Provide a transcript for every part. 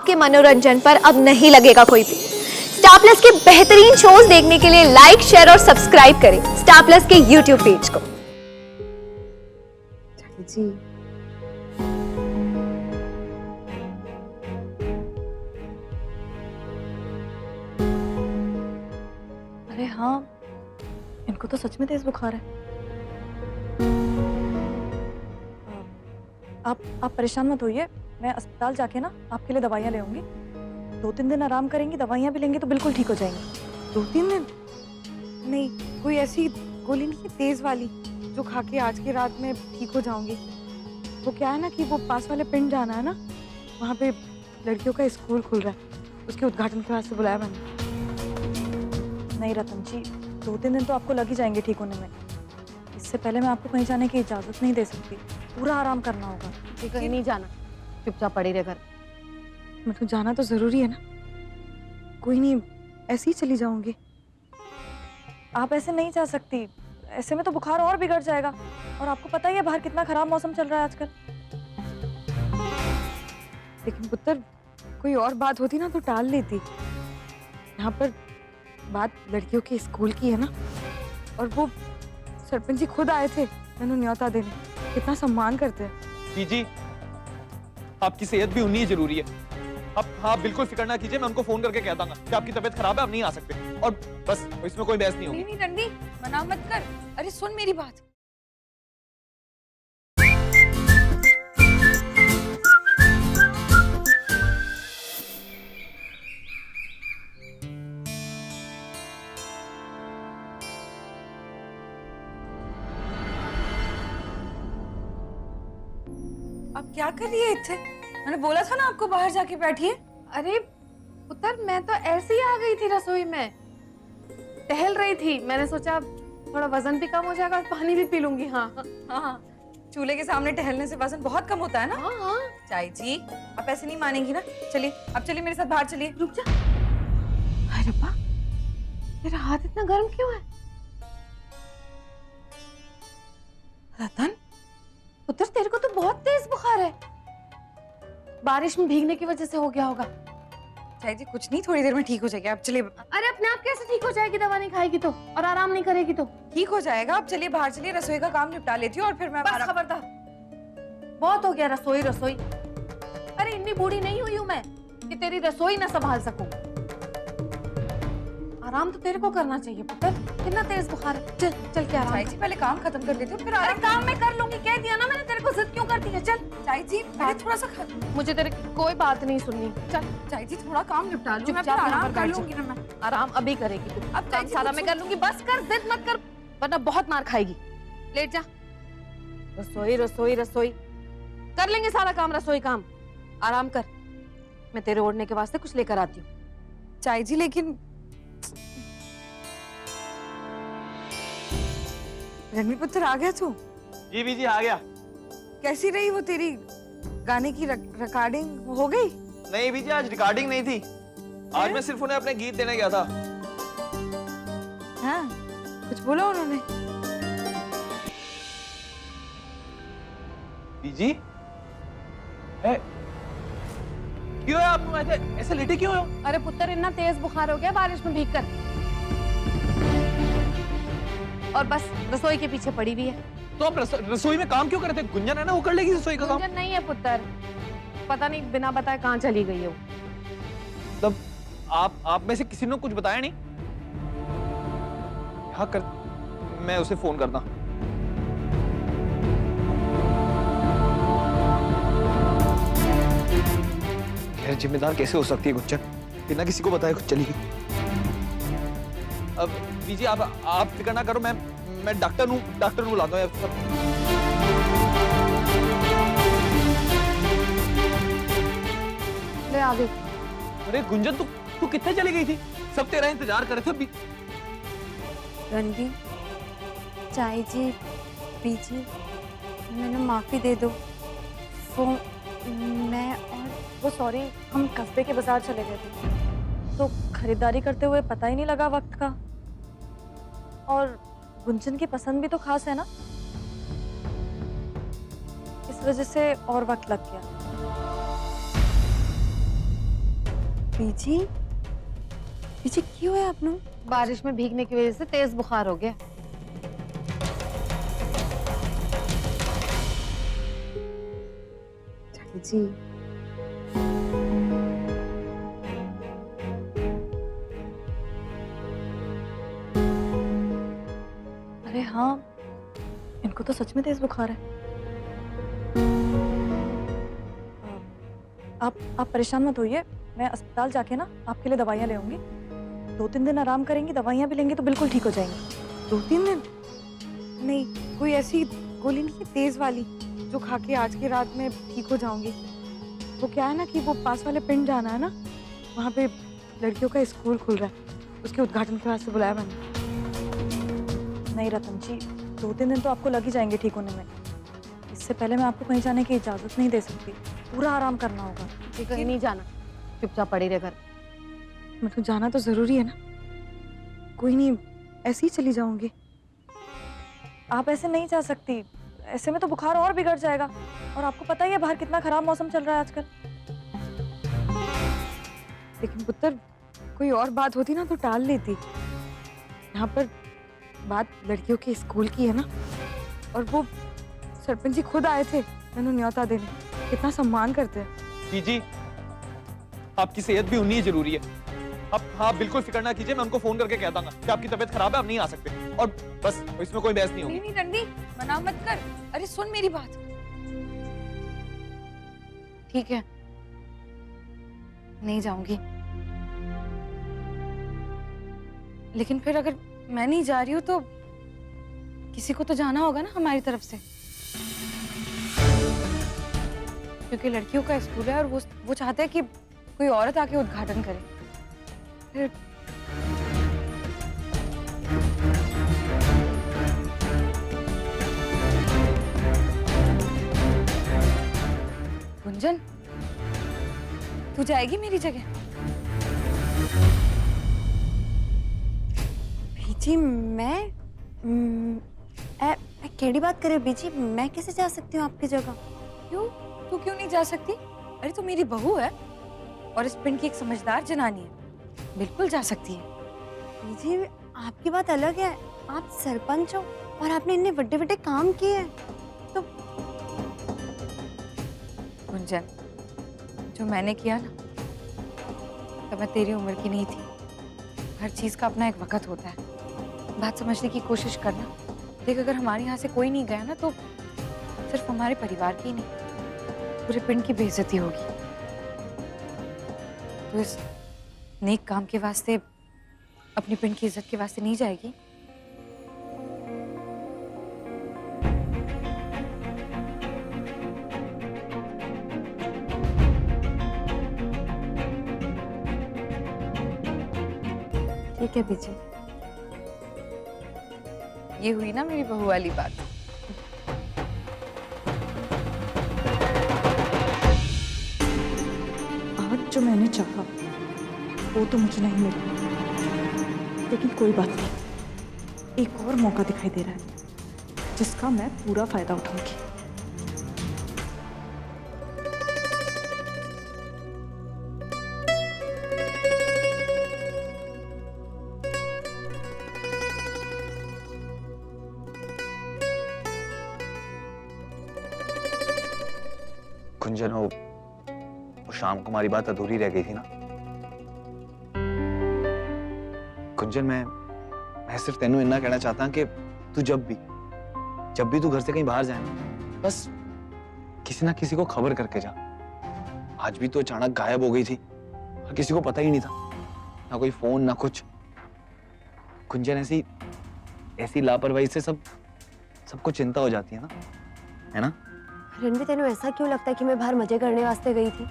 आपके मनोरंजन पर अब नहीं लगेगा कोई भी। स्टार प्लस के बेहतरीन शोज देखने के लिए लाइक, शेयर और सब्सक्राइब करें स्टार प्लस के यूट्यूब पेज को। जी अरे हाँ, इनको तो सच में तेज बुखार है। आप परेशान मत होइए, मैं अस्पताल जाके ना आपके लिए दवाइयाँ ले आऊंगी। 2-3 दिन आराम करेंगी, दवाइयाँ भी लेंगी तो बिल्कुल ठीक हो जाएंगी। 2-3 दिन? नहीं, कोई ऐसी गोली नहीं है तेज वाली जो खा के आज की रात में ठीक हो जाऊंगी। वो क्या है ना कि वो पास वाले पिंड जाना है ना, वहाँ पे लड़कियों का स्कूल खुल रहा है, उसके उद्घाटन के वास्ते बुलाया मैंने। नहीं रतन जी, 2-3 दिन तो आपको लग ही जाएंगे ठीक होने में। इससे पहले मैं आपको कहीं जाने की इजाजत नहीं दे सकती, पूरा आराम करना होगा। कहीं नहीं जाना, चुपचाप पड़े रह घर। मतलब जाना तो जरूरी है ना, कोई नहीं ऐसे ही चली जाऊंगी। आप ऐसे नहीं जा सकती, ऐसे में तो बुखार और बिगड़ जाएगा। और आपको पता ही है बाहर कितना खराब मौसम चल रहा है आजकल। लेकिन पुत्र, कोई और बात होती ना तो टाल लेती। यहाँ पर बात लड़कियों के स्कूल की है ना, और वो सरपंच जी खुद आए थे मैंने न्योता देने, कितना सम्मान करते हैं। जी, आपकी सेहत भी उन्हीं जरूरी है। आप हाँ बिल्कुल फिक्र ना कीजिए, मैं उनको फोन करके कह दूंगा कि आपकी तबीयत खराब है, आप नहीं आ सकते। और बस इसमें कोई बहस नहीं होगी। नहीं रणवी, मना मत कर। अरे सुन मेरी बात। अब क्या कर रही है इतने? मैंने बोला था ना आपको बाहर जाके बैठिए। अरे पुत्र, मैं तो ऐसे ही आ गई थी रसोई में, टहल रही थी। मैंने सोचा थोड़ा वजन भी कम हो जाएगा और पानी भी पी लूंगी। हाँ हाँ, चूल्हे के सामने टहलने से वजन बहुत कम होता है ना। हाँ। चाय जी, आप ऐसे नहीं मानेंगी ना। चलिए, अब चलिए मेरे साथ बाहर चलिए। रुक जा। अरे रब्बा, तेरा हाथ इतना गर्म क्यों है? रतन, पुत्र तेरे को तो बहुत तेज बुखार है, बारिश में भीगने की वजह से हो गया होगा। चाय जी कुछ नहीं, थोड़ी देर में ठीक हो जाएगी। आप चलिए। अरे अपने आप कैसे ठीक हो जाएगी? दवा नहीं खाएगी तो और आराम नहीं करेगी तो? ठीक हो जाएगा। आप चलिए बाहर चलिए, रसोई का काम निपटा लेती हूँ और फिर मैं बस खबरदार, बहुत हो गया रसोई रसोई। अरे इतनी बूढ़ी नहीं हुई हूँ मैं कि तेरी रसोई ना संभाल सकूं। आराम तो तेरे को करना चाहिए पुत्र, कितना तेज बुखार है। चल चल के आराम चाय कर। जी पहले काम खत्म कर लेती हूँ फिर अरे आराम। काम मैं कर लूंगी, कह दिया ना मैंने तेरे को, जिद क्यों करती है? चल चाय जी पहले थोड़ा सा मुझे तेरे कोई बात नहीं सुननी। चल चाय जी थोड़ा काम निपटा लूँ, मैं फिर चुपचाप यहाँ आराम पर कर बैठ लूंगी ना मैं। आराम अभी करेगी तू। अब काम सारा मैं कर लूंगी, बस कर, जिद मत कर वरना बहुत मार खाएगी। लेट जा। रसोई रसोई रसोई कर लेंगे सारा काम, रसोई काम। आराम कर, मैं तेरे ओढ़ने के वास्ते कुछ लेकर आती हूँ। चाय जी लेकिन रणवी पुत्र आ गया तू? जी बीजी आ गया। कैसी रही वो तेरी गाने की रिकॉर्डिंग हो गई? नहीं बीजी, आज रिकॉर्डिंग नहीं थी, आज मैं सिर्फ उन्हें अपने गीत देने गया था। हाँ, कुछ बोला उन्होंने? बीजी है क्यों है आप ऐसे लेटे क्यों हो? अरे पुत्र, इतना तेज बुखार हो गया बारिश में भीगकर, और बस रसोई के पीछे पड़ी हुई है। तो आप रसोई में काम क्यों करते? गुंजन है ना, वो कर लेगी रसोई का काम। गुंजन नहीं है पुत्र, पता नहीं बिना बताए कहाँ चली गई है वो। तब आप में से किसी ने कुछ बताया नहीं? हाँ कर, मैं उसे फोन करता। खैर जिम्मेदार कैसे हो सकती है गुंजन, बिना किसी को बताए खुद चली गई। अब बीजी आप फिक्र ना करो, मैं डॉक्टर बुलाता हूँ। ले आ गई। अरे गुंजन, तू कितने चली गई थी? सब तेरा इंतजार कर रहे थे। रणवी, चाय जी, बीजी, मैंने माफी दे दो। वो मैं और वो सॉरी, हम कस्बे के बाजार चले गए थे तो खरीदारी करते हुए पता ही नहीं लगा वक्त का। और गुंजन की पसंद भी तो खास है ना, इस वजह से और वक्त लग गया। बीजी बीजी क्यों है आपनू? बारिश में भीगने की वजह से तेज बुखार हो गया। जी अरे हाँ, इनको तो सच में तेज बुखार है। आप परेशान मत होइए, मैं अस्पताल जाके ना आपके लिए दवाइयाँ ले आऊंगी। 2-3 दिन आराम करेंगी, दवाइयाँ भी लेंगी तो बिल्कुल ठीक हो जाएंगी। 2-3 दिन? नहीं, कोई ऐसी गोली नहीं है तेज वाली जो खा के आज की रात में ठीक हो जाऊंगी। वो क्या है ना कि वो पास वाले पिंड जाना है ना, वहाँ पे लड़कियों का स्कूल खुल रहा है, उसके उद्घाटन के वास्ते बुलाया मैंने। नहीं रतन जी, 2-3 दिन तो आपको लग ही जाएंगे ठीक होने में। इससे पहले मैं आपको कहीं जाने की इजाजत नहीं दे सकती, पूरा आराम करना होगा। ये कहीं नहीं जाना, चुपचाप पड़ी रह घर। मतलब जाना तो जरूरी है ना, कोई नहीं ऐसे ही चली जाऊंगी। आप ऐसे नहीं जा सकती, ऐसे में तो बुखार और बिगड़ जाएगा। और आपको पता ही है बाहर कितना खराब मौसम चल रहा है आजकल। लेकिन पुत्र, कोई और बात होती ना तो टाल लेती। यहाँ पर बात लड़कियों के स्कूल की है ना, और वो सरपंच जी खुद आए थे मैंने न्योता देने। कितना सम्मान करते हैं। बीजी, आपकी सेहत भी उतनी ही जरूरी है। आप बिल्कुल फिक्र ना कीजिए, मैं उनको फोन करके कह दूंगा कि आपकी तबीयत खराब है, आप नहीं आ सकते। और बस इसमें कोई बहस नहीं होगी। नहीं रणवी, मना मत कर। अरे सुन मेरी बात। ठीक है, नहीं जाऊंगी, लेकिन फिर अगर मैं नहीं जा रही हूँ तो किसी को तो जाना होगा ना हमारी तरफ से, क्योंकि लड़कियों का स्कूल है और वो चाहते हैं कि कोई औरत आके उद्घाटन करे। फिर गुंजन, तू जाएगी मेरी जगह? बीजी मैं केड़ी बात करे बीजी, मैं कैसे जा सकती हूँ आपकी जगह? क्यों? तू क्यों नहीं जा सकती? अरे तू मेरी बहू है और इस पिंड की एक समझदार जनानी है, बिल्कुल जा सकती है। बीजी आपकी बात अलग है, आप सरपंच हो और आपने इतने बड़े बड़े काम किए हैं। तो गुंजन, जो मैंने किया ना, तब मैं तेरी उम्र की नहीं थी। हर चीज का अपना एक वक्त होता है, बात समझने की कोशिश करना। देख, अगर हमारे यहाँ से कोई नहीं गया ना तो सिर्फ हमारे परिवार की ही नहीं, पूरे पिंड की बेइज्जती होगी। तो इस नेक काम के वास्ते, अपनी पिंड की इज्जत के वास्ते नहीं जाएगी? ठीक है बीजी। ये हुई ना मेरी बहू वाली बात। आज जो मैंने चाहा वो तो मुझे नहीं मिला, लेकिन कोई बात नहीं, एक और मौका दिखाई दे रहा है जिसका मैं पूरा फायदा उठाऊंगी। गुंजन, वो शाम को हमारी बात अधूरी रह गई थी ना। गुंजन, मैं सिर्फ तेनू इतना कहना चाहता कि तू जब भी तू घर से कहीं बाहर जाए ना, बस किसी ना किसी को खबर करके जा। आज भी तो अचानक गायब हो गई थी और किसी को पता ही नहीं था, ना कोई फोन ना कुछ। गुंजन, ऐसी लापरवाही से सबको चिंता हो जाती है ना? रणवी, तेनू ऐसा क्यों लगता है कि मैं बाहर मजे करने वास्ते गई थी?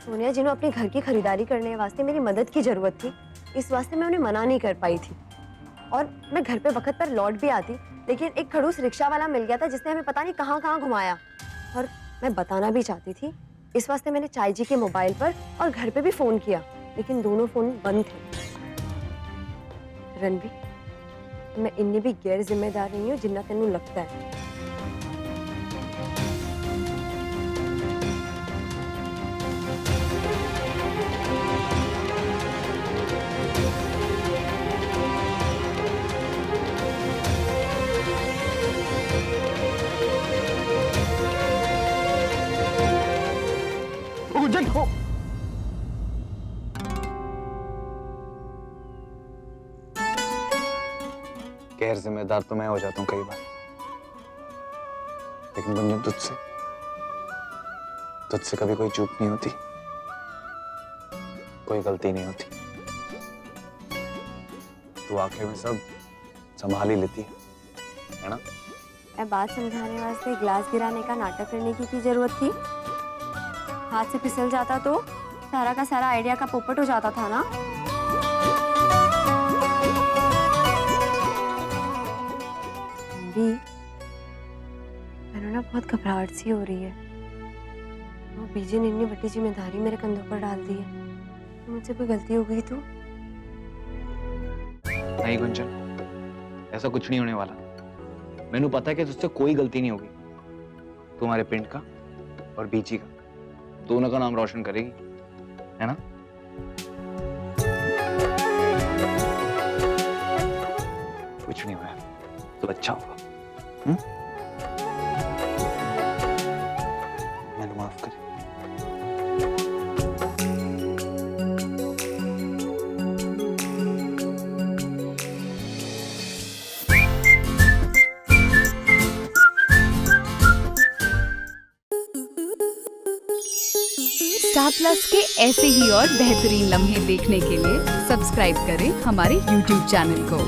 सोनिया जी ने अपने घर की खरीदारी करने वास्ते मेरी मदद की जरूरत थी, इस वास्ते मैं उन्हें मना नहीं कर पाई थी। और मैं घर पे वक्त पर लौट भी आती, लेकिन एक खड़ूस रिक्शा वाला मिल गया था जिसने हमें पता नहीं कहाँ कहाँ घुमाया। और मैं बताना भी चाहती थी, इस वास्ते मैंने चाय जी के मोबाइल पर और घर पे भी फोन किया, लेकिन दोनों फोन बंद थे। रणवी, मैं इन्नी भी गैर जिम्मेदार नहीं हूँ जिन्ना तेनू लगता है। गुंजन हो। गैर जिम्मेदार तो मैं हो जाता हूँ कई बार, लेकिन गुंजन तुझसे कभी कोई चूक नहीं होती, कोई गलती नहीं होती। तू आखिर में सब संभाल ही लेती है ना? मैं बात समझाने वास्ते ग्लास गिराने का नाटक करने की जरूरत थी? हाथ से फिसल जाता तो सारा का सारा आइडिया का पोपट हो जाता था ना। भी मैंने ना बहुत घबराहट सी हो रही है। वो बीजे ने इतनी बड़ी जिम्मेदारी मेरे कंधों पर डाल दी है। तो मुझसे कोई गलती हो गई तो? नहीं गुंजन, ऐसा कुछ नहीं होने वाला। मैंने पता है कि तुझसे कोई गलती नहीं होगी। तुम्हारे पिंड का और बीची का दोनों का नाम रोशन करेगी, है ना? कुछ नहीं हुआ तो अच्छा होगा। मैंने माफ कर। स्टार प्लस के ऐसे ही और बेहतरीन लम्हे देखने के लिए सब्सक्राइब करें हमारे YouTube चैनल को।